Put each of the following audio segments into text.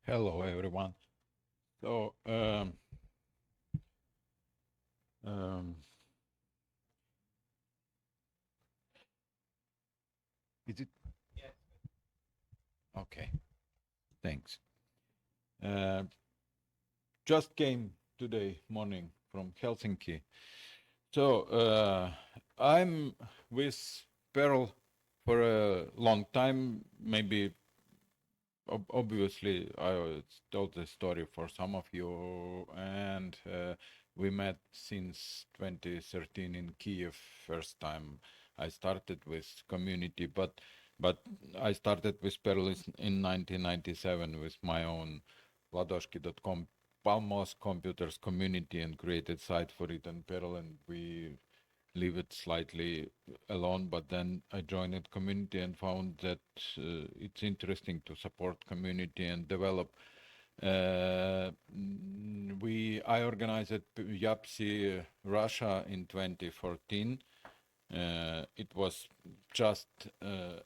Hello, everyone. So, um, is it okay? Thanks. Uh, just came today morning from Helsinki. So, I'm with Perl for a long time. Maybe, obviously, I told the story for some of you, and we met since 2013 in Kiev. First time I started with community, but I started with Perl in 1997 with my own Ladoshki.com Palmos computers community and created site for it in Perl, and we leave it slightly alone, but then I joined a community and found that it's interesting to support community and develop. I organized YAPC Russia in 2014. It was just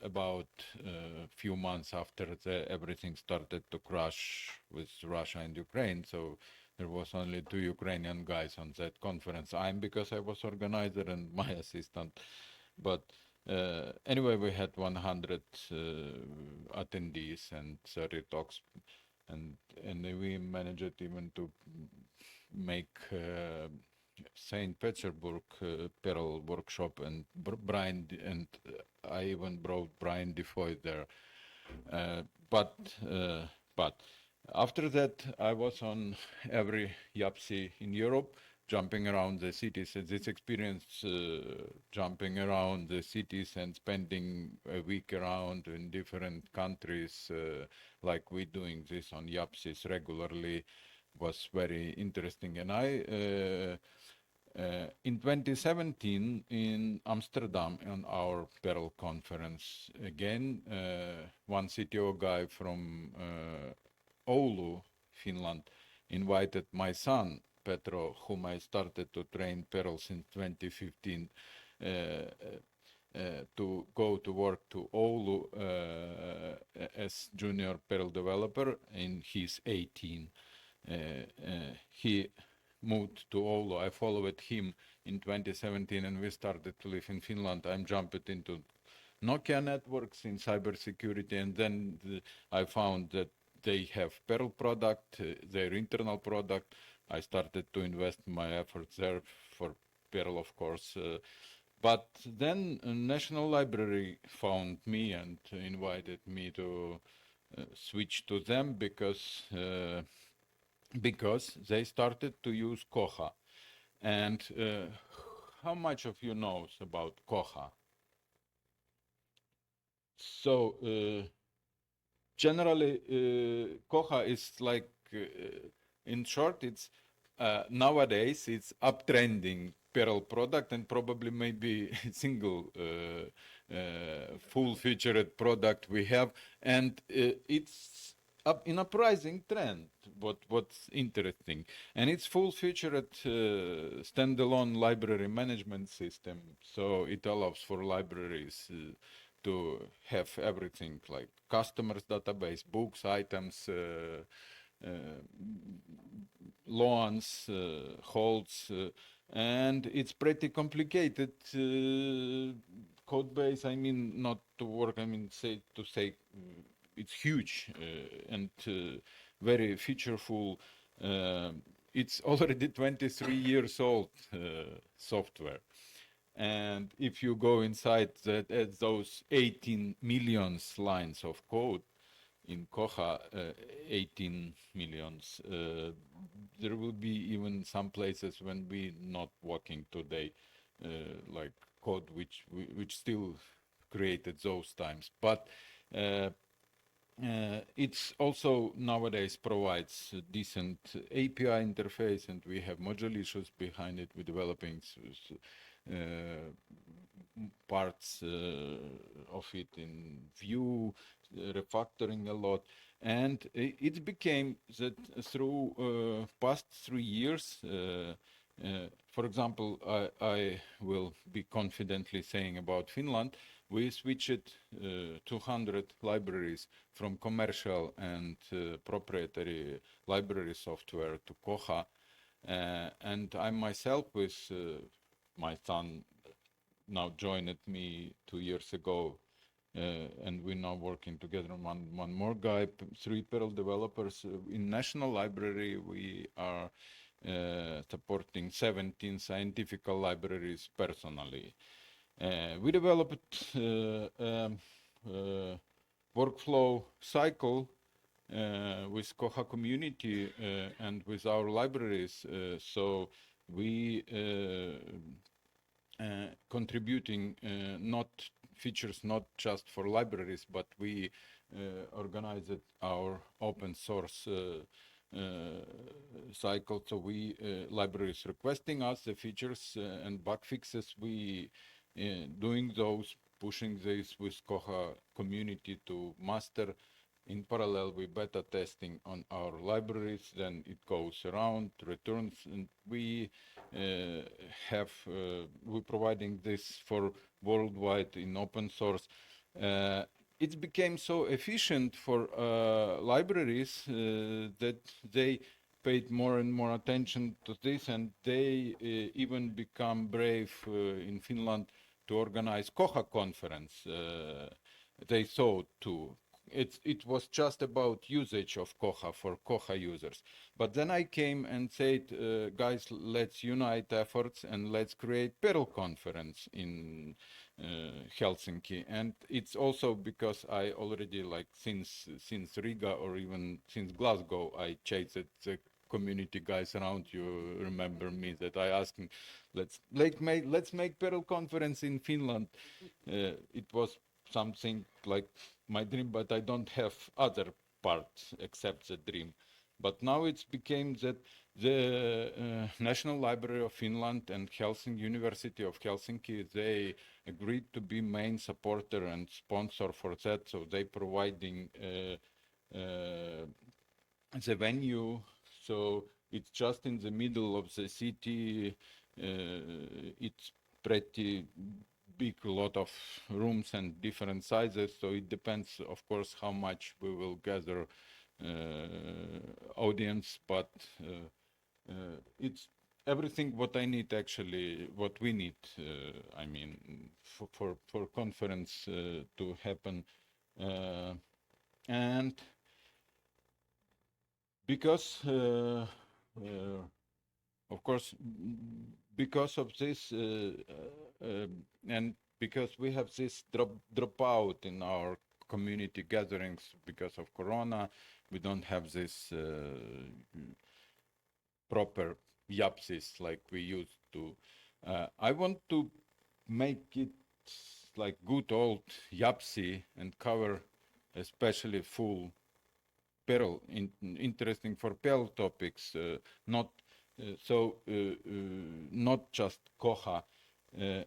about a few months after everything started to crash with Russia and Ukraine. So there was only 2 Ukrainian guys on that conference. I'm because I was organizer and my assistant. But anyway, we had 100 attendees and 30 talks, and we managed even to make Saint Petersburg Perl workshop and Brian and I even brought Brian Defoe there. Uh, but uh, but after that, I was on every YAPC in Europe, jumping around the cities. And this experience, jumping around the cities and spending a week around in different countries, like we're doing this on YAPCs regularly, was very interesting. And in 2017 in Amsterdam on our Perl conference, again, one CTO guy from Oulu, Finland, invited my son, Petro, whom I started to train Perl since 2015, to go to work to Oulu as junior Perl developer, and he's 18. He moved to Oulu. I followed him in 2017 and we started to live in Finland. I jumped into Nokia networks in cybersecurity, and then I found that they have Perl product, their internal product. I started to invest my efforts there for Perl, of course. But then National Library found me and invited me to switch to them because they started to use Koha. And how much of you knows about Koha? So generally, Koha is like, in short, it's nowadays it's uptrending Perl product and probably maybe single full-featured product we have, and it's up in a pricing trend. What's interesting, and it's full-featured standalone library management system, so it allows for libraries to have everything like customers database, books, items, loans, holds, and it's pretty complicated code base. I mean, not to work. I mean, say it's huge and very featureful. It's already 23 years old software. And if you go inside those 18 million lines of code in Koha, 18 millions, there will be even some places when we not working today, like code which still created those times. But it's also nowadays provides a decent API interface, and we have module issues behind it. We're developing parts of it in Vue, refactoring a lot, and it became that through past 3 years. For example, I will be confidently saying about Finland. we switched 200 libraries from commercial and proprietary library software to Koha. And I myself, with my son, now joined me 2 years ago, and we're now working together. One more guy, 3 Perl developers. In National Library, we are supporting 17 scientific libraries personally. We developed workflow cycle with Koha community and with our libraries. So we contributing not features not just for libraries, but we organized our open source cycle. So we libraries requesting us the features and bug fixes. We doing those, pushing this with Koha community to master. In parallel, we beta testing on our libraries, then it goes around, returns, and we we're providing this for worldwide in open source. It became so efficient for libraries that they paid more and more attention to this, and they even become brave in Finland to organize Koha conference. They thought to. It was just about usage of Koha for Koha users. But then I came and said, guys, let's unite efforts and let's create Perl conference in Helsinki. And it's also because I already, like, since Riga or even since Glasgow, I chased the community guys around. You remember me that I asked them, let's make Perl conference in Finland. It was something like my dream, but I don't have other parts except the dream. But now it's became that the National Library of Finland and Helsinki University of Helsinki, they agreed to be main supporter and sponsor for that. So they providing the venue. So it's just in the middle of the city. It's pretty big, lot of rooms and different sizes. So it depends, of course, how much we will gather audience, but it's everything what I need, actually, what we need, I mean, for conference to happen. And because, of course, because of this, and because we have this dropout in our community gatherings because of Corona, we don't have this proper YAPCies like we used to. I want to make it like good old YAPC and cover especially full Perl, interesting for Perl topics, not not just Koha,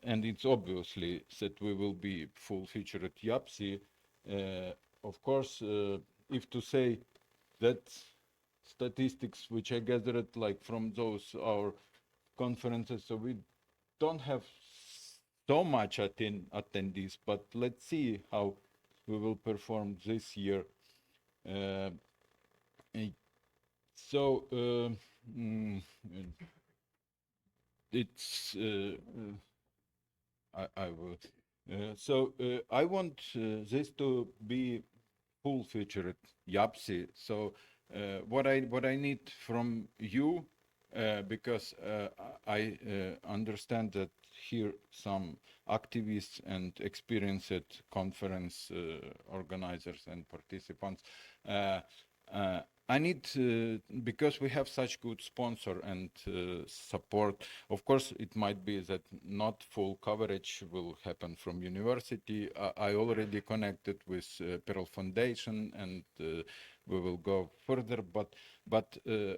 and it's obviously that we will be full featured YAPC. Of course, if to say that statistics which I gathered like from those our conferences, so we don't have so much attendees, but let's see how we will perform this year. So it's I will. So I want this to be full featured YAPC. So what I need from you, because I understand that here some activists and experienced conference organizers and participants. I need, because we have such good sponsor and support, of course, it might be that not full coverage will happen from university. I already connected with Perl Foundation, and we will go further, but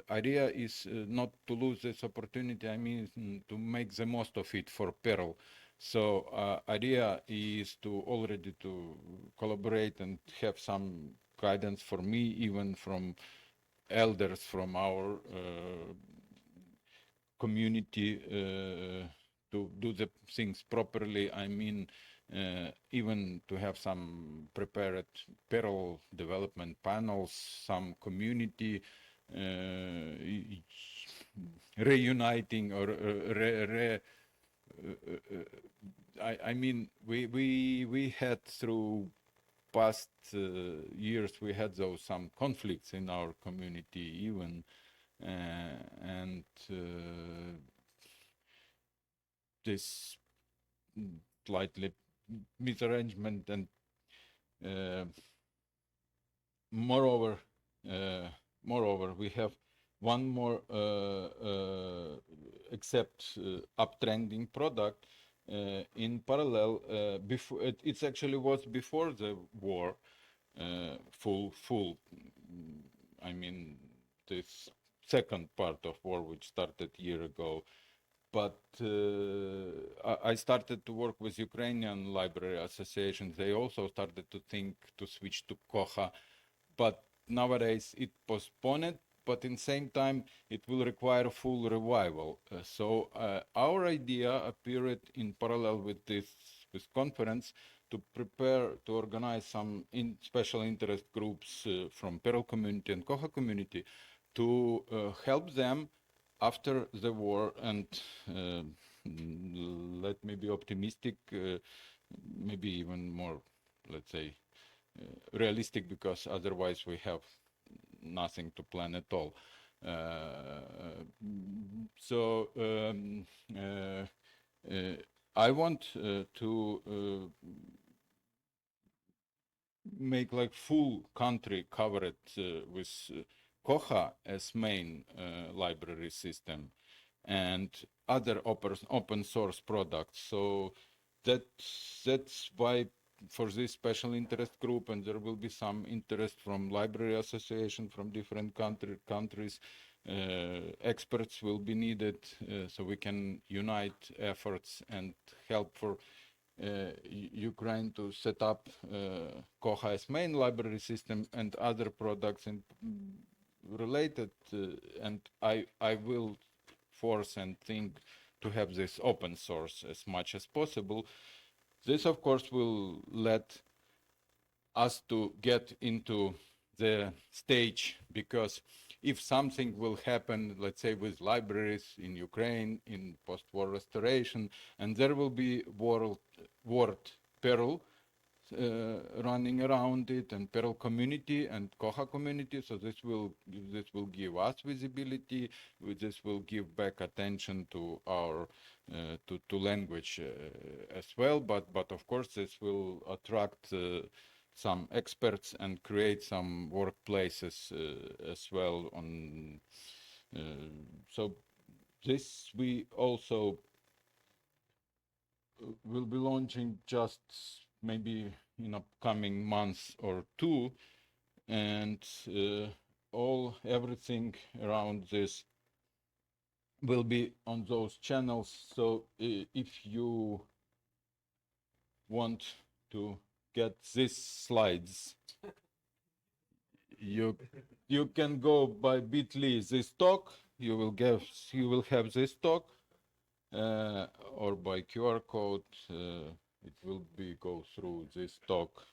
idea is not to lose this opportunity. I mean, to make the most of it for Perl. So idea is to already to collaborate and have some guidance for me, even from elders from our community, to do the things properly. I mean, even to have some prepared Perl development panels, some community reuniting or I mean, we had through past years we had those some conflicts in our community even, and this slightly misarrangement and moreover we have one more except uptrending product in parallel. Before it actually was before the war, full. I mean, this second part of war, which started a year ago. But I started to work with Ukrainian library associations. They also started to think to switch to Koha, but nowadays it postponed. But in the same time, it will require full revival. So our idea appeared in parallel with this conference to prepare to organize some special interest groups from Perl community and Koha community to help them after the war, and let me be optimistic, maybe even more, let's say, realistic, because otherwise we have nothing to plan at all. So I want to make like full country covered with Koha as main library system and other open source products. So that's why for this special interest group, and there will be some interest from library association from different countries. Experts will be needed, so we can unite efforts and help for Ukraine to set up Koha as main library system and other products and related. And I will force and think to have this open source as much as possible. This, of course, will let us to get into the stage, because if something will happen, let's say with libraries in Ukraine in post-war restoration, and there will be word Perl running around it, and Perl community and Koha community, so this will give us visibility. This will give back attention to our to language as well. But of course this will attract some experts and create some workplaces as well. On so this we also will be launching just maybe in upcoming months or two, and everything around this will be on those channels. So if you want to get these slides, you can go by bit.ly this talk. You will have this talk, or by QR code. It will go through this talk.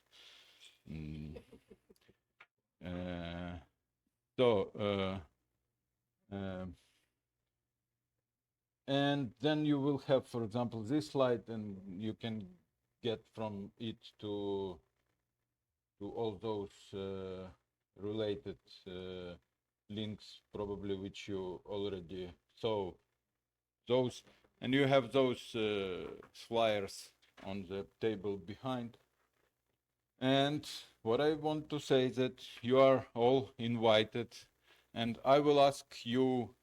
And then you will have, for example, this slide, and you can get from it to all those related links, probably, which you already saw. Those, and you have those flyers on the table behind. And what I want to say is that you are all invited, and I will ask you,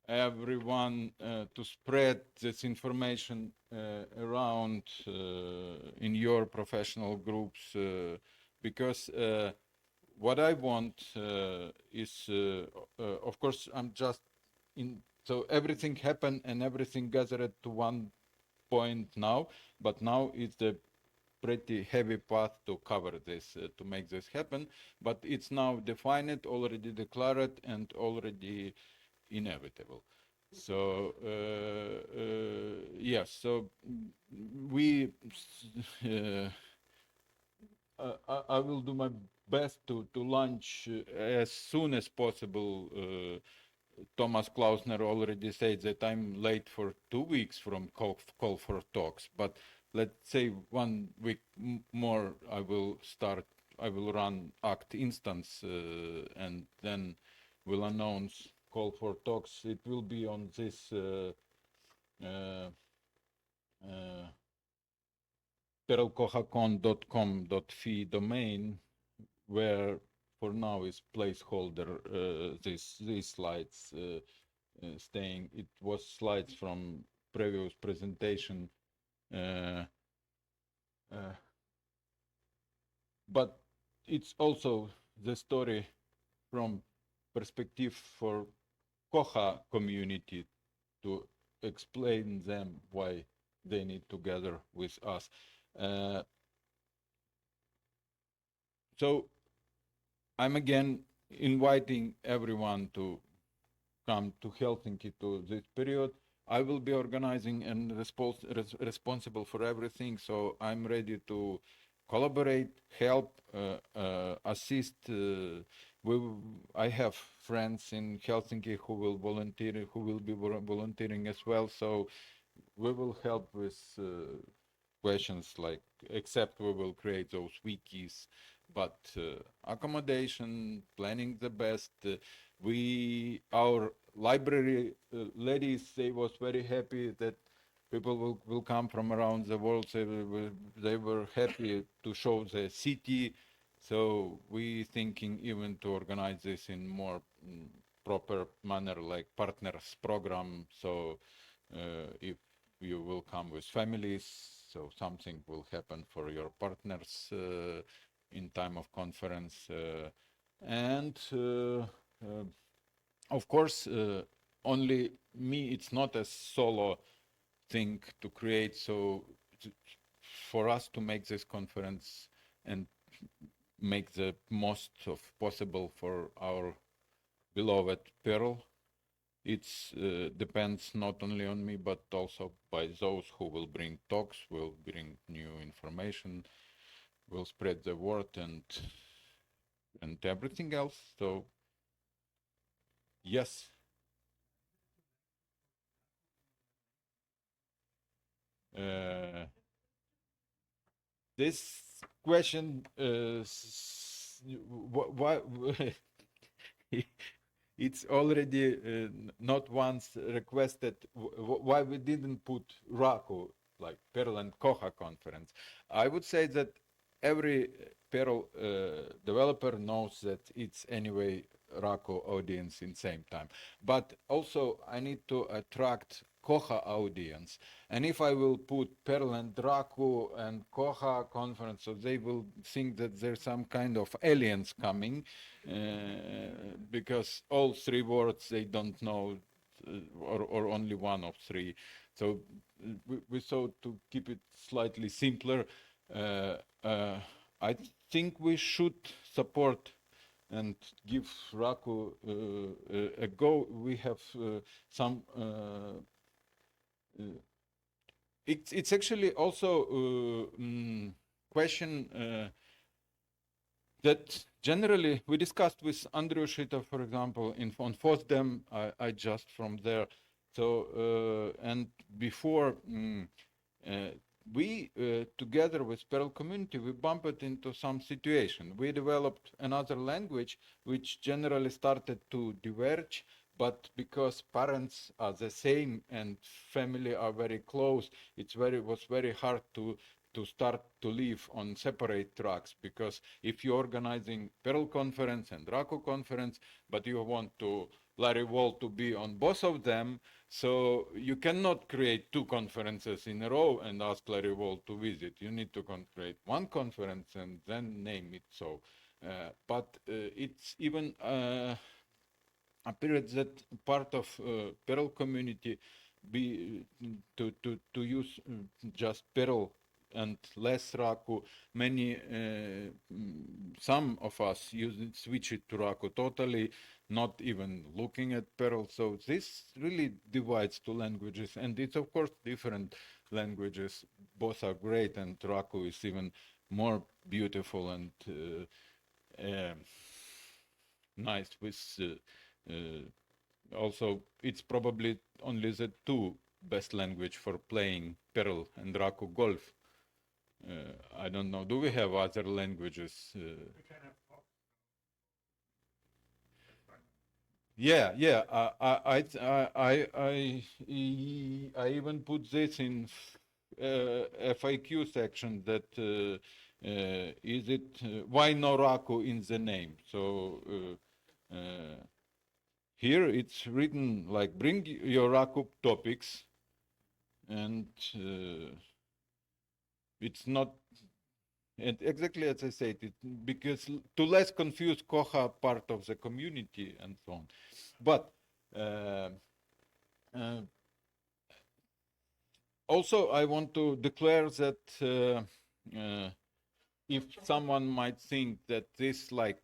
everyone, to spread this information around in your professional groups, because what I want is, of course, I'm just in. So everything happened and everything gathered to one point now, but now it's the pretty heavy path to cover this, to make this happen. But it's now defined, already declared, and already inevitable. So yes, so we I will do my best to launch as soon as possible. Thomas Klausner already said that I'm late for 2 weeks from call for talks, but let's say 1 week more. I will run Act instance, and then will announce call for talks. It will be on this uh, uh, perlkohacon.com.fi domain, where for now is placeholder these slides staying. It was slides from previous presentation, uh, uh, but it's also the story from perspective for Koha community to explain them why they need to gather with us. So I'm again inviting everyone to come to Helsinki to this period. I will be organizing and responsible for everything, so I'm ready to collaborate, help, assist. I have friends in Helsinki who will volunteer, who will be volunteering as well. So we will help with questions like, except we will create those wikis, but accommodation, planning the best. Our library ladies, they was very happy that people will come from around the world. They were happy to show the city. So we thinking even to organize this in more proper manner, like partners program. So if you will come with families, so something will happen for your partners in time of conference. And of course, only me, it's not a solo thing to create. So for us to make this conference and make the most of possible for our beloved Perl, it depends not only on me, but also by those who will bring talks, will bring new information, will spread the word, and everything else. So yes, uh, this question, why it's already not once requested why we didn't put Raku, like Perl and Koha conference. I would say that every Perl developer knows that it's anyway Raku audience in same time. But also I need to attract Koha audience. And if I will put Perl and Raku and Koha conference, so they will think that there's some kind of aliens coming, because all three words they don't know, or only one of three. So we thought to keep it slightly simpler. Uh, uh, I think we should support and give Raku a go. We have some. It's actually also question that generally we discussed with Andrii Shita, for example, on FOSDEM. I just from there. So and before. We, together with Perl community, we bumped into some situation. We developed another language which generally started to diverge, but because parents are the same and family are very close, was very hard to start to live on separate tracks, because if you're organizing Perl conference and Raku conference, but you want to Larry Wall to be on both of them, so you cannot create two conferences in a row and ask Larry Wall to visit. You need to create one conference and then name it so. But it's even appeared that part of Perl community be to use just Perl and less Raku. Many, some of us switch it to Raku totally, not even looking at Perl. So this really divides two languages, and it's of course different languages. Both are great, and Raku is even more beautiful and nice with also it's probably only the two best language for playing Perl and Raku golf. I don't know. Do we have other languages? Yeah, yeah. I even put this in FAQ section that is it why no Raku in the name? So here it's written like bring your Raku topics, and it's not. And exactly as I said, because to less confuse Koha part of the community and so on. But also I want to declare that if someone might think that this like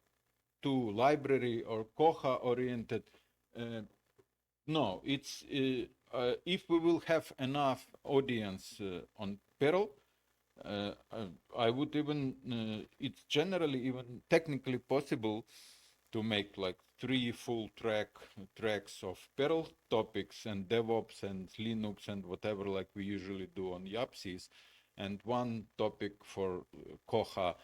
too library or Koha oriented, no, it's if we will have enough audience on Perl, I would even, it's generally even technically possible to make like 3 full tracks of Perl topics and DevOps and Linux and whatever like we usually do on YAPCies, and one topic for Koha,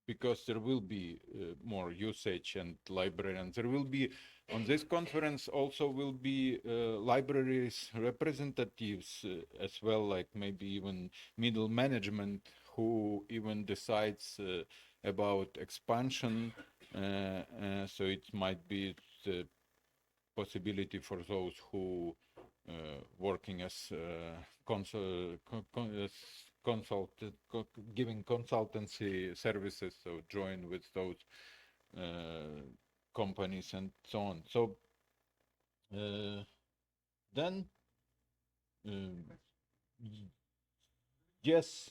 because there will be more usage and librarians. There will be, on this conference also will be libraries representatives as well, like maybe even middle management who even decides about expansion. So it might be the possibility for those who working as giving consultancy services, so join with those companies and so on. So then, yes,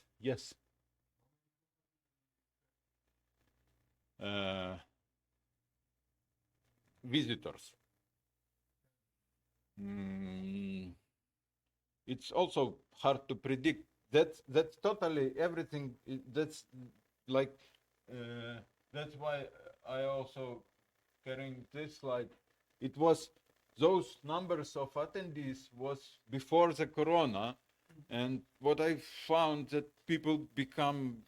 visitors. It's also hard to predict. That's totally everything. That's like that's why I also carrying this slide. It was those numbers of attendees was before the corona, and what I found that people become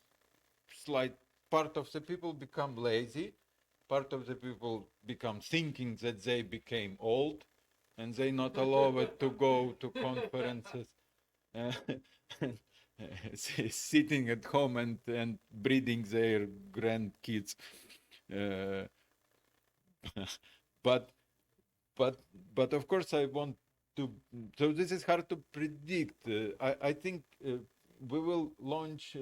part of the people become lazy, part of the people become thinking that they became old, and they not allowed to go to conferences, sitting at home and breeding their grandkids. But of course I want to. So this is hard to predict. I think we will launch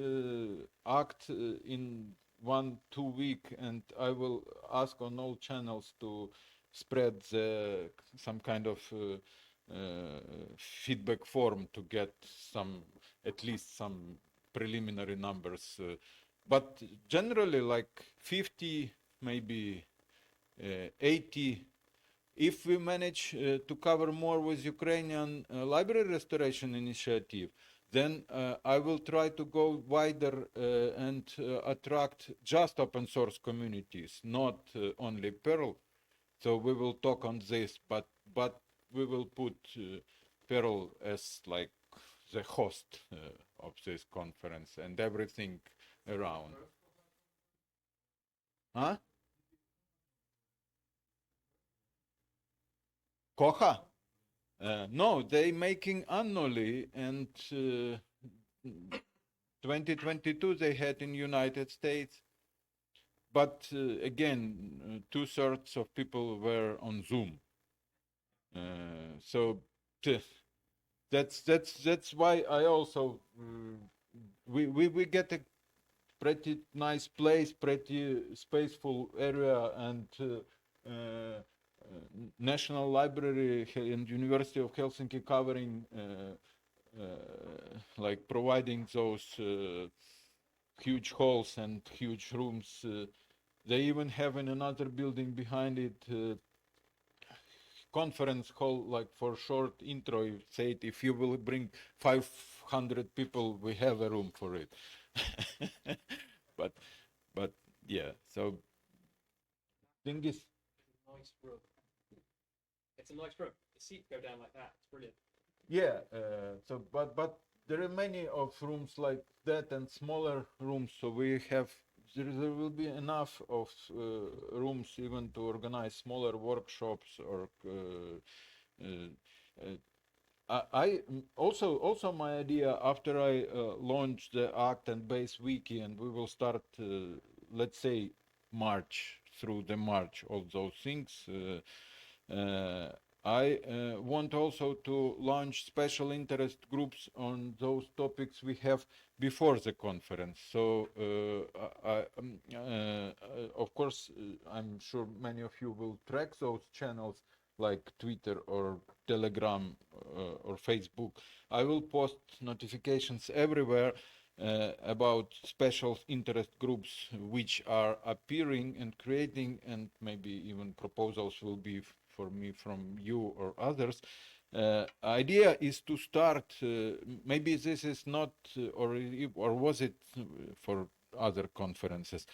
ACT in 1-2 weeks, and I will ask on all channels to spread some kind of feedback form to get at least some preliminary numbers. But generally like 50, maybe 80. If we manage to cover more with Ukrainian library restoration initiative, then I will try to go wider and attract just open source communities, not only Perl. So we will talk on this, but we will put Perl as like the host of this conference and everything around. Huh? Koha? No, they making annually, and 2022 they had in United States, but again, 2/3 of people were on Zoom. So that's why I also we get a pretty nice place, pretty spaceful area, and National Library and University of Helsinki covering like providing those huge halls and huge rooms. They even have in another building behind it conference hall, like for short intro. You said if you will bring 500 people, we have a room for it. but yeah. So thing is, nice room. It's a nice room. The seats go down like that. It's brilliant. yeah. So but there are many of rooms like that and smaller rooms. So we have there will be enough of rooms even to organize smaller workshops or. I also my idea after I launch the Act and Base Wiki, and we will start let's say March through the March all those things. I want also to launch special interest groups on those topics we have before the conference. So, of course, I'm sure many of you will track those channels like Twitter or Telegram or Facebook. I will post notifications everywhere about special interest groups which are appearing and creating, and maybe even proposals will be for me from you or others. Idea is to start, maybe this is not, or was it for other conferences?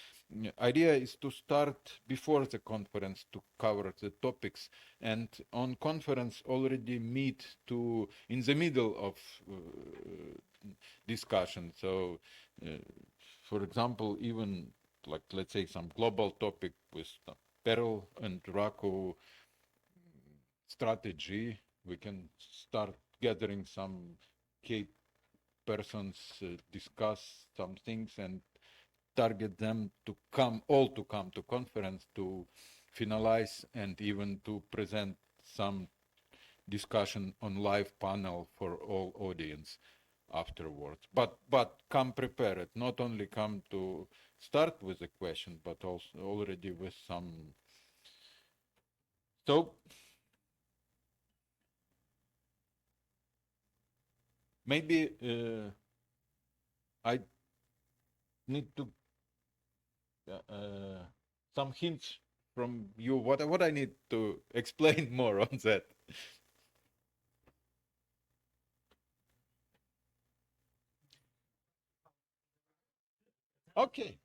Idea is to start before the conference to cover the topics, and on conference already meet to in the middle of discussion. So, for example, even like let's say some global topic with Perl and Raku strategy, we can start gathering some key persons, discuss some things, and target them to come to conference to finalize and even to present some discussion on live panel for all audience afterwards. But come prepared, not only come to start with a question, but also already with some. So maybe I need to some hints from you. What I need to explain more on that. Okay.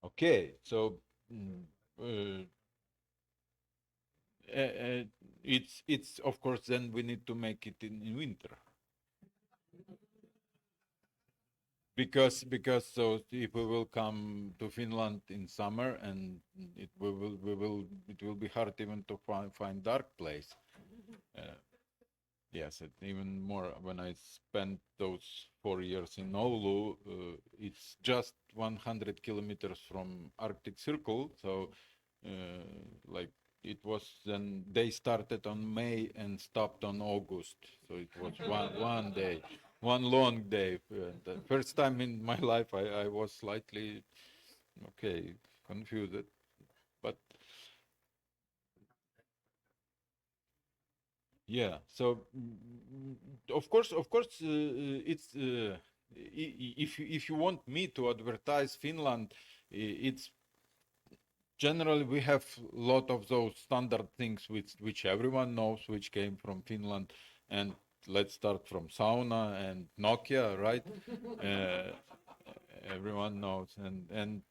Okay. So uh, it's of course then we need to make it in winter. Because so if we will come to Finland in summer, and it will be hard even to find dark place. Yes, even more when I spent those 4 years in Oulu. It's just 100 kilometers from Arctic Circle, so like it was then they started on May and stopped on August, so it was one day, one long day. The first time in my life I was slightly confused, but yeah. So of course, it's if you want me to advertise Finland, it's generally we have a lot of those standard things which everyone knows, which came from Finland, and let's start from sauna and Nokia, right? uh, Everyone knows, and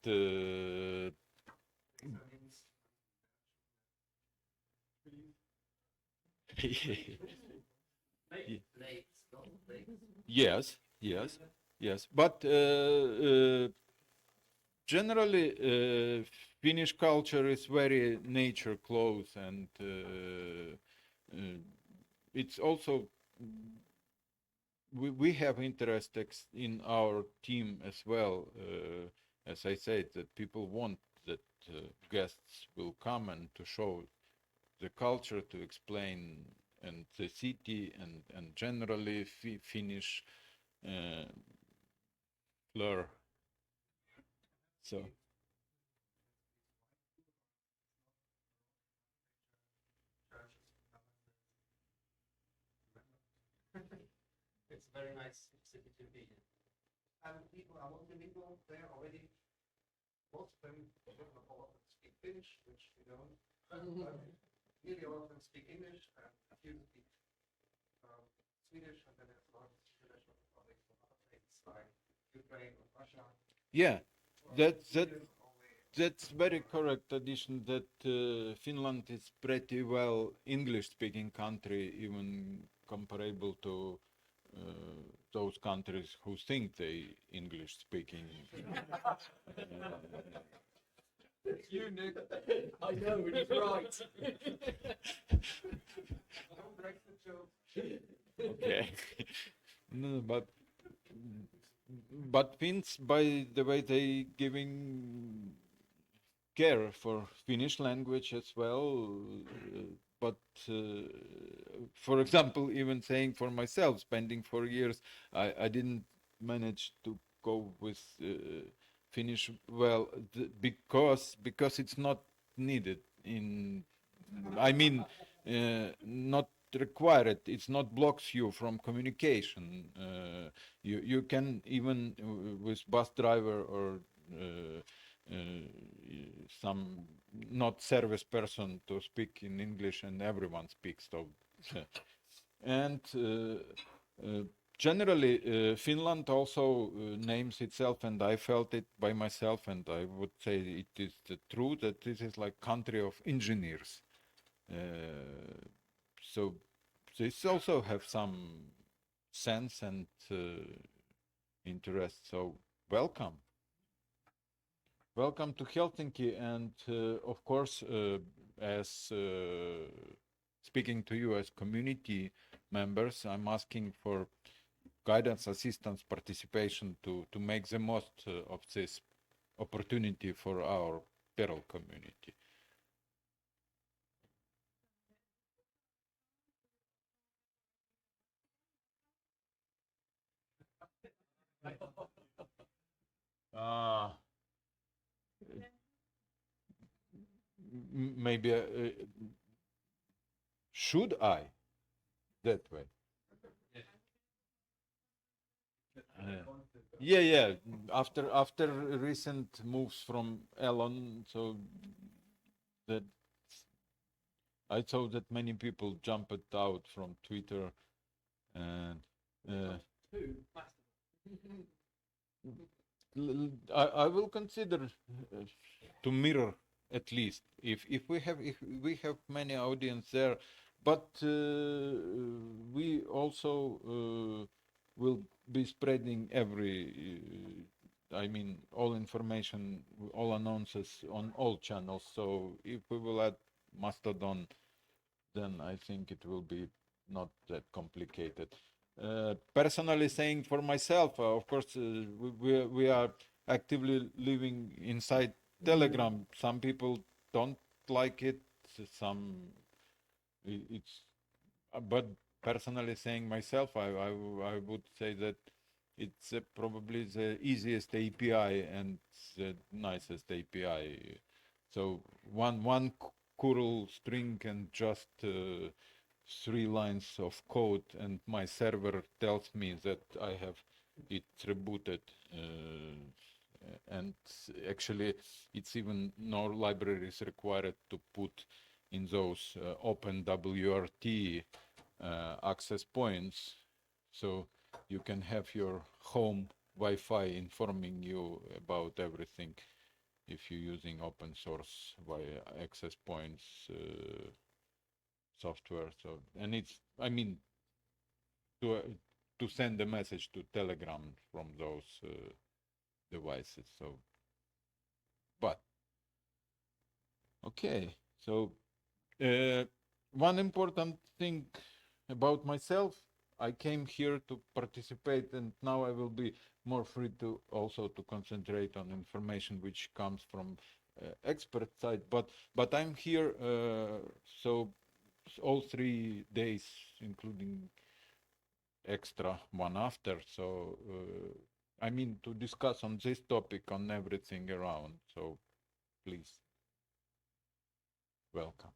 yes, yes, yes, but generally, Finnish culture is very nature close, and it's also we have interest in our team as well. As I said, that people want that guests will come and to show the culture, to explain and the city, and generally Finnish flair. So. It's a very nice city to be in. And people, a lot of people there already, most of them speak Finnish, which we don't. Nearly all of them speak English, and a few speak Swedish, and then there's a lot of international topics from other places like Ukraine or Russia. Yeah, or that's Sweden only. that's very correct addition that Finland is pretty well English-speaking country, even comparable to those countries who think they English-speaking. You Nick. I know, and he's right. Don't break the joke. Okay. No, but Finns, by the way, they giving care for Finnish language as well. But for example, even saying for myself, spending 4 years, I didn't manage to go with Finnish well because it's not needed in. I mean, not required. It's not blocks you from communication. You can even with bus driver or some not service person to speak in English, and everyone speaks. So, and generally, Finland also names itself, and I felt it by myself, and I would say it is true that this is like country of engineers. So this also have some sense and interest. So welcome to Helsinki, and of course, as speaking to you as community members, I'm asking for guidance, assistance, participation to make the most of this opportunity for our Perl community. Maybe should I that way? Yeah. After recent moves from Elon, so that I saw that many people jumped out from Twitter, and I will consider to mirror at least if we have many audience there, but we also will be spreading I mean all information, all announces on all channels. So if we will add Mastodon, then I think it will be not that complicated. Personally saying for myself, of course, we are actively living inside Telegram. Some people don't like it, it's, but personally saying myself, I would say that it's probably the easiest API and the nicest API. So one curl string and just 3 lines of code, and my server tells me that I have it rebooted, and actually it's even no libraries required to put in those OpenWRT access points, so you can have your home Wi-Fi informing you about everything if you're using open source via access points software. So, and it's, I mean, to send a message to Telegram from those devices. So, but okay. So one important thing about myself, I came here to participate, and now I will be more free to also to concentrate on information which comes from expert side. But I'm here so all 3 days, including extra one after. So I mean to discuss on this topic, on everything around. So please, welcome.